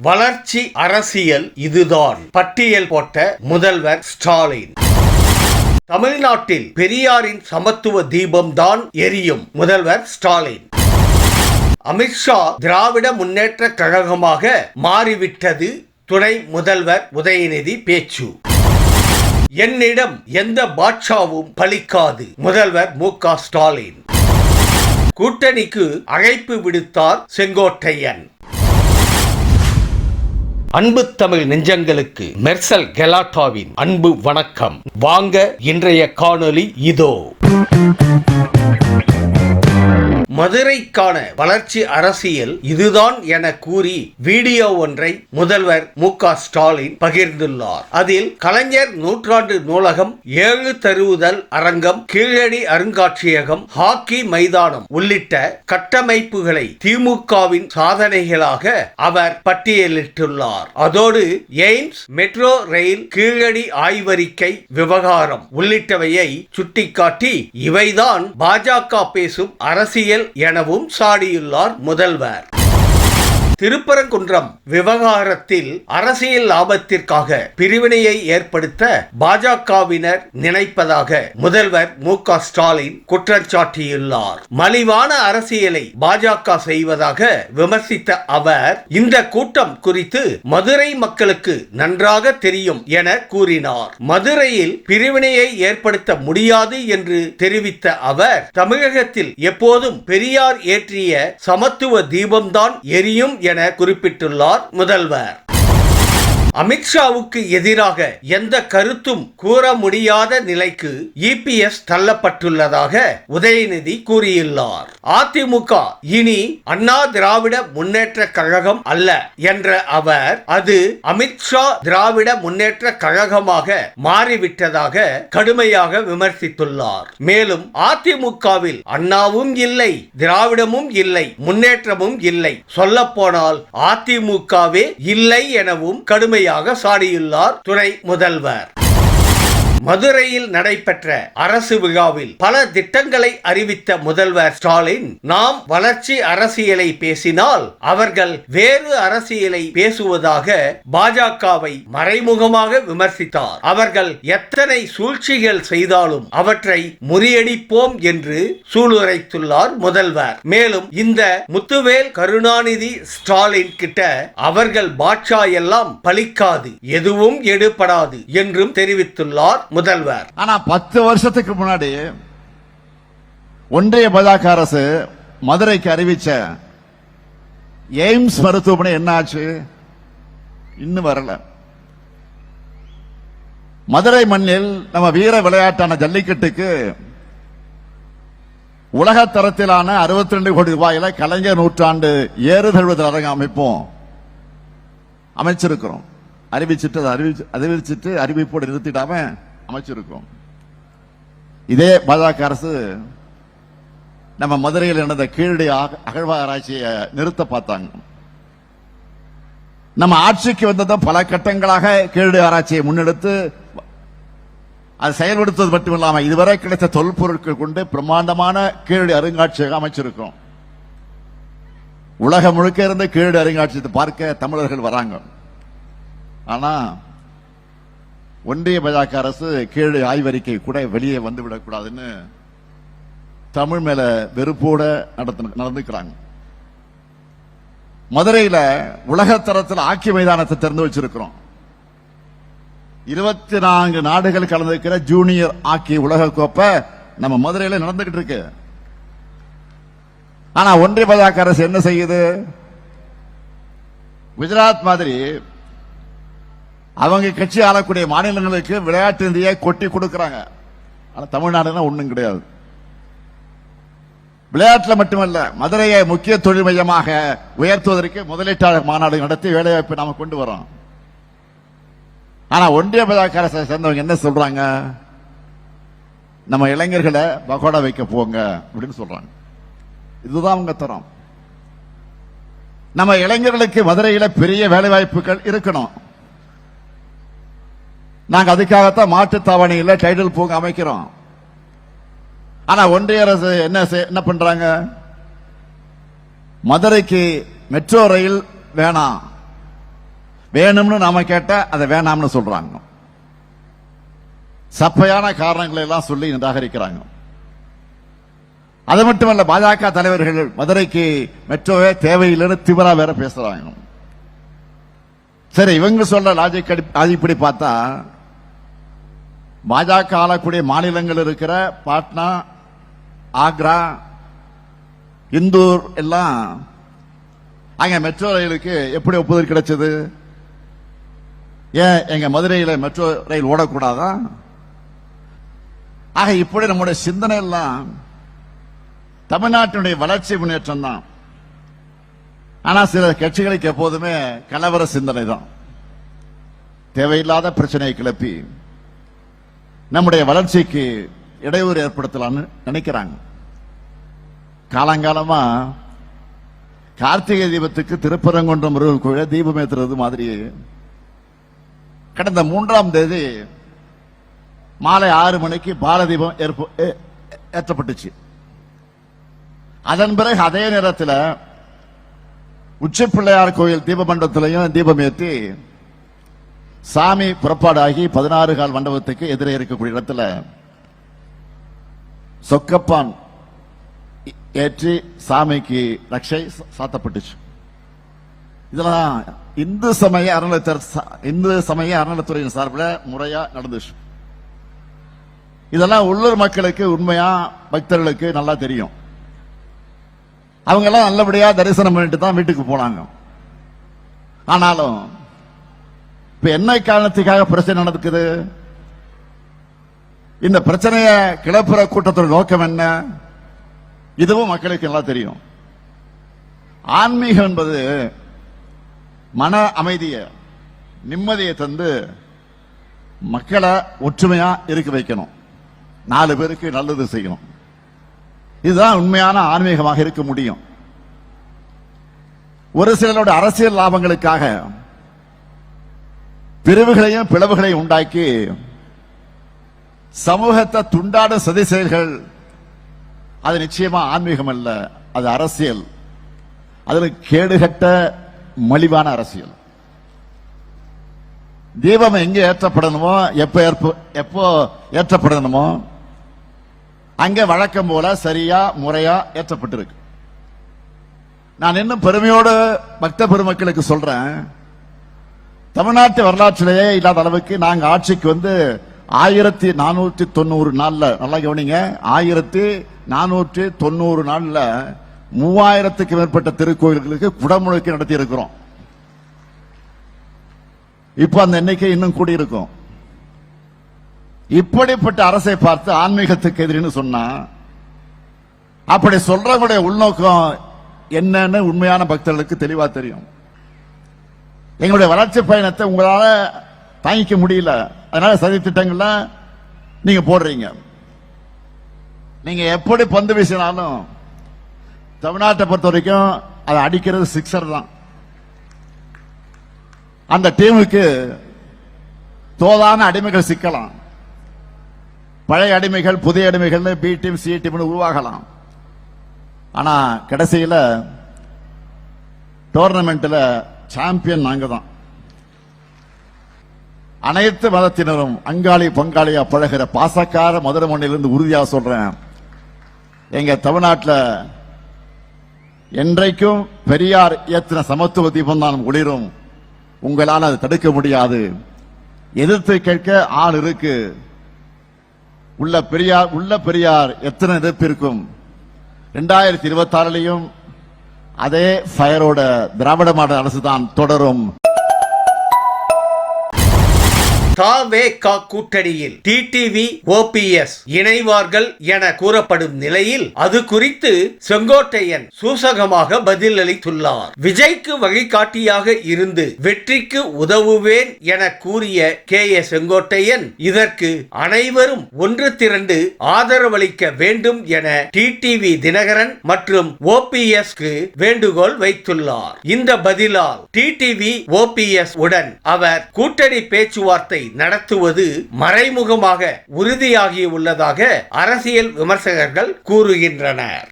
வளர்ச்சி அரசியல் இதுதான் பட்டியல் போட்ட முதல்வர் ஸ்டாலின். தமிழ்நாட்டில் பெரியாரின் சமத்துவ தீபம் தான் எரியும் முதல்வர் ஸ்டாலின். அமித்ஷா திராவிட முன்னேற்ற கழகமாக மாறிவிட்டது துணை முதல்வர் உதயநிதி பேச்சு. என்னிடம் எந்த பாட்சாவும் பலிக்காது முதல்வர் மு.க. ஸ்டாலின். கூட்டணிக்கு அழைப்பு விடுத்தார் செங்கோட்டையன். அன்பு தமிழ் நெஞ்சங்களுக்கு மெர்சல் கெலாட்டாவின் அன்பு வணக்கம். வாங்க இன்றைய காணொளி இதோ. மதுரைக்கான வளர்ச்சி அரசியல் இதுதான் என கூறி வீடியோ ஒன்றை முதல்வர் மு.க. ஸ்டாலின் பகிர்ந்துள்ளார். அதில் கலைஞர் நூற்றாண்டு நூலகம், 7 தருவுதல் அரங்கம், கீழடி அருங்காட்சியகம், ஹாக்கி மைதானம் உள்ளிட்ட கட்டமைப்புகளை திமுகவின் சாதனைகளாக அவர் பட்டியலிட்டுள்ளார். அதோடு எய்ம்ஸ், மெட்ரோ ரயில், கீழடி ஆய்வறிக்கை விவகாரம் உள்ளிட்டவையை சுட்டிக்காட்டி இவைதான் பாஜக பேசும் அரசியல் எனவும் சாடியுள்ளார் முதல்வர். திருப்பரங்குன்றம் விவகாரத்தில் அரசியல் லாபத்திற்காக பிரிவினையை ஏற்படுத்த பாஜகவினர் நினைப்பதாக முதல்வர் மு.க. ஸ்டாலின் குற்றம் சாட்டியுள்ளார். மலிவான அரசியலை பாஜக செய்வதாக விமர்சித்த அவர் இந்த கூட்டம் குறித்து மதுரை மக்களுக்கு நன்றாக தெரியும் என கூறினார். மதுரையில் பிரிவினையை ஏற்படுத்த முடியாது என்று தெரிவித்த அவர் தமிழகத்தில் எப்போதும் பெரியார் ஏற்றிய சமத்துவ தீபம்தான் எரியும் என குறிப்பிட்டுள்ளார் முதல்வர். அமித்ஷாவுக்கு எதிராக எந்த கருத்தும் கூற முடியாத நிலைக்கு இபிஎஸ் தள்ளப்பட்டுள்ளதாக உதயநிதி கூறியுள்ளார். அதிமுக இனி அண்ணா திராவிட முன்னேற்ற கழகம் அல்ல என்ற அவர் அது அமித்ஷா திராவிட முன்னேற்ற கழகமாக மாறிவிட்டதாக கடுமையாக விமர்சித்துள்ளார். மேலும் அதிமுகவில் அண்ணாவும் இல்லை, திராவிடமும் இல்லை, முன்னேற்றமும் இல்லை, சொல்லப்போனால் அதிமுகவே இல்லை எனவும் கடுமையாக சாடியுள்ளார் துணை முதல்வர். மதுரையில் நடைபெற்ற அரசு விழாவில் பல திட்டங்களை அறிவித்த முதல்வர் ஸ்டாலின், நாம் வளர்ச்சி அரசியலை பேசினால் அவர்கள் வேறு அரசியலை பேசுவதாக பாஜகவை மறைமுகமாக விமர்சித்தார். அவர்கள் எத்தனை சூழ்ச்சிகள் செய்தாலும் அவற்றை முறியடிப்போம் என்று சூளுரைத்துள்ளார் முதல்வர். மேலும் இந்த முத்துவேல், கருணாநிதி, ஸ்டாலின் கிட்ட அவர்கள் பாட்சா எல்லாம் பலிக்காது, எதுவும் எடுபடாது என்றும் தெரிவித்துள்ளார் முதல்வர். ஆனா 10 வருஷத்துக்கு முன்னாடி ஒன்றிய பாஜக அரசு மதுரைக்கு அறிவிச்ச எய்ம்ஸ் மருத்துவமனை என்ன ஆச்சு? இன்னும் வரல. மதுரை மண்ணில் நம்ம வீர விளையாட்டான ஜல்லிக்கட்டுக்கு உலக தரத்திலான 62 கோடி ரூபாயில கலைஞர் நூற்றாண்டு ஏறுதழுவுதல் அரங்கம் அமைப்போம் அமைச்சிருக்கிறோம். அறிவிச்சிட்டு அறிவிப்போடு நிறுத்திடாம அமைச்சிருக்கோம். இதே பாஜக அரசு நம்ம மதுரையில் நடந்த கீழடி அகழ்வாராய்ச்சியை நிறுத்த பார்த்தாங்க. நம்ம ஆட்சிக்கு வந்ததும் பல கட்டங்களாக கீழடி ஆராய்ச்சியை முன்னெடுத்து அதை செயல்படுத்துவது மட்டுமில்லாம இதுவரை கிடைத்த தொல்பொருட்கள் கொண்டு பிரம்மாண்டமான கீழடி அருங்காட்சியகம் அமைச்சிருக்கிறோம். உலகம் முழுக்க இருந்து கீழடி அருங்காட்சியத்தை பார்க்க தமிழர்கள் வராங்க. ஆனா ஒன்றிய பாஜக அரசு கீழடி ஆய்வறிக்கை கூட வெளியே வந்துவிடக்கூடாதுன்னு தமிழ் மேல வெறுப்போட நடந்துக்கிறாங்க. மதுரையில உலக தரத்தில் ஹாக்கி மைதானத்தை திறந்து வச்சிருக்கிறோம். 24 நாடுகள் கலந்துக்கிற ஜூனியர் ஹாக்கி உலக கோப்பை நம்ம மதுரையில நடந்துகிட்டு இருக்கு. ஆனா ஒன்றிய பாஜக அரசு என்ன செய்யுது? குஜராத் மாதிரி அவங்க கட்சி ஆளக்கூடிய மாநிலங்களுக்கு விளையாட்டு நிதியை கொட்டி கொடுக்கிறாங்க. ஆனா தமிழ்நாடுனா ஒண்ணும் கிடையாது. விளையாட்டுல மட்டுமல்ல, மதுரையை முக்கிய தொழில் மையமாக உயர்த்துவதற்கு முதலீட்டாளர் மாநாடு நடத்தி வேலைவாய்ப்பு நாம கொண்டு வரோம். ஆனா ஒன்றிய பாஜக அரசை சேர்ந்தவங்க என்ன சொல்றாங்க? நம்ம இளைஞர்களை பகோடா வைக்க போங்க அப்படின்னு சொல்றாங்க. இதுதான் அவங்க தரம். நம்ம இளைஞர்களுக்கு மதுரையில பெரிய வேலைவாய்ப்புகள் இருக்கணும். நாங்க அதுக்காகத்தான் மாட்டுத்தாவணியில டைடல் பூங்கா அமைக்கிறோம். ஆனா ஒன்றிய அரசு என்ன பண்றாங்க? மதுரைக்கு மெட்ரோ ரயில் வேணாம், வேணும்னு நாம கேட்டா அதை வேணாம்னு சொல்றாங்க. சப்பையான காரணங்களை எல்லாம் சொல்லி நிராகரிக்கிறாங்க. அது மட்டுமல்ல, பாஜக தலைவர்கள் மதுரைக்கு மெட்ரோவே தேவையில்லைன்னு திமிரா வேற பேசுறாங்க. சரி, இவங்க சொல்ற லாஜிக் அடிப்படை பார்த்தா பாஜக ஆளக்கூடிய மாநிலங்கள் இருக்கிற பாட்னா, ஆக்ரா, இந்தூர் எல்லாம் அங்க மெட்ரோ ரயிலுக்கு எப்படி ஒப்புதல் கிடைச்சது? ஏன் எங்க மதுரையில மெட்ரோ ரயில் ஓடக்கூடாதா? ஆக இப்படி நம்முடைய சிந்தனை எல்லாம் தமிழ்நாட்டினுடைய வளர்ச்சி முன்னேற்றம் தான். ஆனா சில கட்சிகளுக்கு எப்போதுமே கலவர சிந்தனை தான். தேவையில்லாத பிரச்சனையை கிளப்பி நம்முடைய வளர்ச்சிக்கு இடையூறு ஏற்படுத்தலாம்னு நினைக்கிறாங்க. காலங்காலமா கார்த்திகை தீபத்துக்கு திருப்பரங்குன்றம் முருகன் கோயில தீபம் ஏற்றுறது மாதிரி கடந்த 3ஆம் தேதி மாலை 6 மணிக்கு பாலதீபம் ஏற்றப்பட்டுச்சு. அதன் பிறகு அதே நேரத்தில் உச்சி பிள்ளையார் கோயில் தீபமண்டபத்திலையும் தீபம் ஏற்றி சாமி புறப்பாடாகி 16 கால் மண்டபத்துக்கு எதிரே இருக்கக்கூடிய இடத்துல சொக்கப்பான் ஏற்றி சாமிக்கு ரட்சை சாத்தப்பட்டுச்சு. இதெல்லாம் இந்து சமய அறநிலைத்துறையின் சார்பில் முறையா நடந்துச்சு. இதெல்லாம் உள்ளூர் மக்களுக்கு, உண்மையா பக்தர்களுக்கு நல்லா தெரியும். அவங்க எல்லாம் நல்லபடியா தரிசனம் பண்ணிட்டு தான் வீட்டுக்கு போனாங்க. ஆனாலும் இப்ப என்ன காரணத்துக்காக பிரச்சனை நடக்குது? இந்த பிரச்சனையை கிளப்புற கூட்டத்தோட நோக்கம் என்ன? இதுவும் மக்களுக்கு நல்லா தெரியும். ஆன்மீகம் என்பது மன அமைதியை, நிம்மதியை தந்து மக்களை ஒற்றுமையா இருக்க வைக்கணும், 4 பேருக்கு நல்லது செய்யணும். இதுதான் உண்மையான ஆன்மீகமாக இருக்க முடியும். ஒரு சிலரோட அரசியல் லாபங்களுக்காக பிரிவுகளையும் பிளவுகளையும் உண்டாக்கி சமூகத்தை துண்டாடும் சதி செயல்கள், அது நிச்சயமா ஆன்மீகம் அல்ல, அது அரசியல். அதுல கேடுகட்ட மலிவான அரசியல். தீபம் எங்க ஏற்றப்படணுமோ, எப்போ ஏற்றப்படணுமோ அங்க வழக்கம் போல சரியா முறையா ஏற்றப்பட்டிருக்கு. நான் இன்னும் பெருமையோடு பக்த பெருமக்களுக்கு சொல்றேன், தமிழ்நாட்டு வரலாற்றிலேயே இல்லாத அளவுக்கு நாங்க ஆட்சிக்கு வந்து 1490 நாள்ல, நல்லா கவனிங்க, 1490 நாள்ல 3000க்கு மேற்பட்ட திருக்கோயில்களுக்கு குடமுழுக்கு நடத்தி இருக்கிறோம். இப்ப அந்த எண்ணிக்கை இன்னும் கூடியிருக்கும். இப்படிப்பட்ட அரசை பார்த்து ஆன்மீகத்துக்கு எதிரின்னு சொன்னா, அப்படி சொல்றவங்களுடைய உள்நோக்கம் என்னன்னு உண்மையான பக்தர்களுக்கு தெளிவா தெரியும். எங்களுடைய வளர்ச்சி பயணத்தை உங்களால தாங்கிக்க முடியல, அதனால சதி திட்டங்கள்ல நீங்க போடுறீங்க. நீங்க எப்படி பந்து வீசினாலும் தமிழ்நாட்டை பொறுத்த வரைக்கும் அதை அடிக்கிறது சிக்ஸர் தான். அந்த டீமுக்கு தோதான அடிமைகள் சிக்கலாம். பழைய அடிமைகள், புதிய அடிமைகள், பி டீம், சி டீம் உருவாகலாம். ஆனா கடைசியில டோர்னமெண்ட்ல சாம்பியன் நாங்க தான். அனைத்து மதத்தினரும் அங்காளி பங்காளியா பழகிற பாசக்கார மதுரை மண்ணிலிருந்து உறுதியா சொல்றேன், எங்க தமிழ்நாட்டில் என்றைக்கும் பெரியார் ஏற்றின சமத்துவ தீபம் தான் ஒளிரும். உங்களால் அதை தடுக்க முடியாது. எதிர்த்து கேட்க ஆள் இருக்கு. உள்ள பெரியார் எத்தனை எதிர்ப்பு இருக்கும்? 2026 அதே ஃபயரோட திராவிட மாடல் அரசு தான் தொடரும். த.வே.க. கூட்டணியில் டிடிவி, ஓபிஎஸ் இணைவார்கள் என கூறப்படும் நிலையில் அது குறித்து செங்கோட்டையன் சூசகமாக பதில் அளித்துள்ளார். விஜய்க்கு வழிகாட்டியாக இருந்து வெற்றிக்கு உதவுவேன் என கூறிய செங்கோட்டையன் இதற்கு அனைவரும் ஒன்று திரண்டு ஆதரவளிக்க வேண்டும் என டிடிவி தினகரன் மற்றும் ஓபிஎஸ்க்கு வேண்டுகோள் வைத்துள்ளார். இந்த பதிலால் டிடிவி, ஓபிஎஸ் உடன் அவர் கூட்டணி பேச்சுவார்த்தை நடத்துவது மறைமுகமாக உறுதியாகியுள்ளதாக அரசியல் விமர்சகர்கள் கூறுகின்றனர்.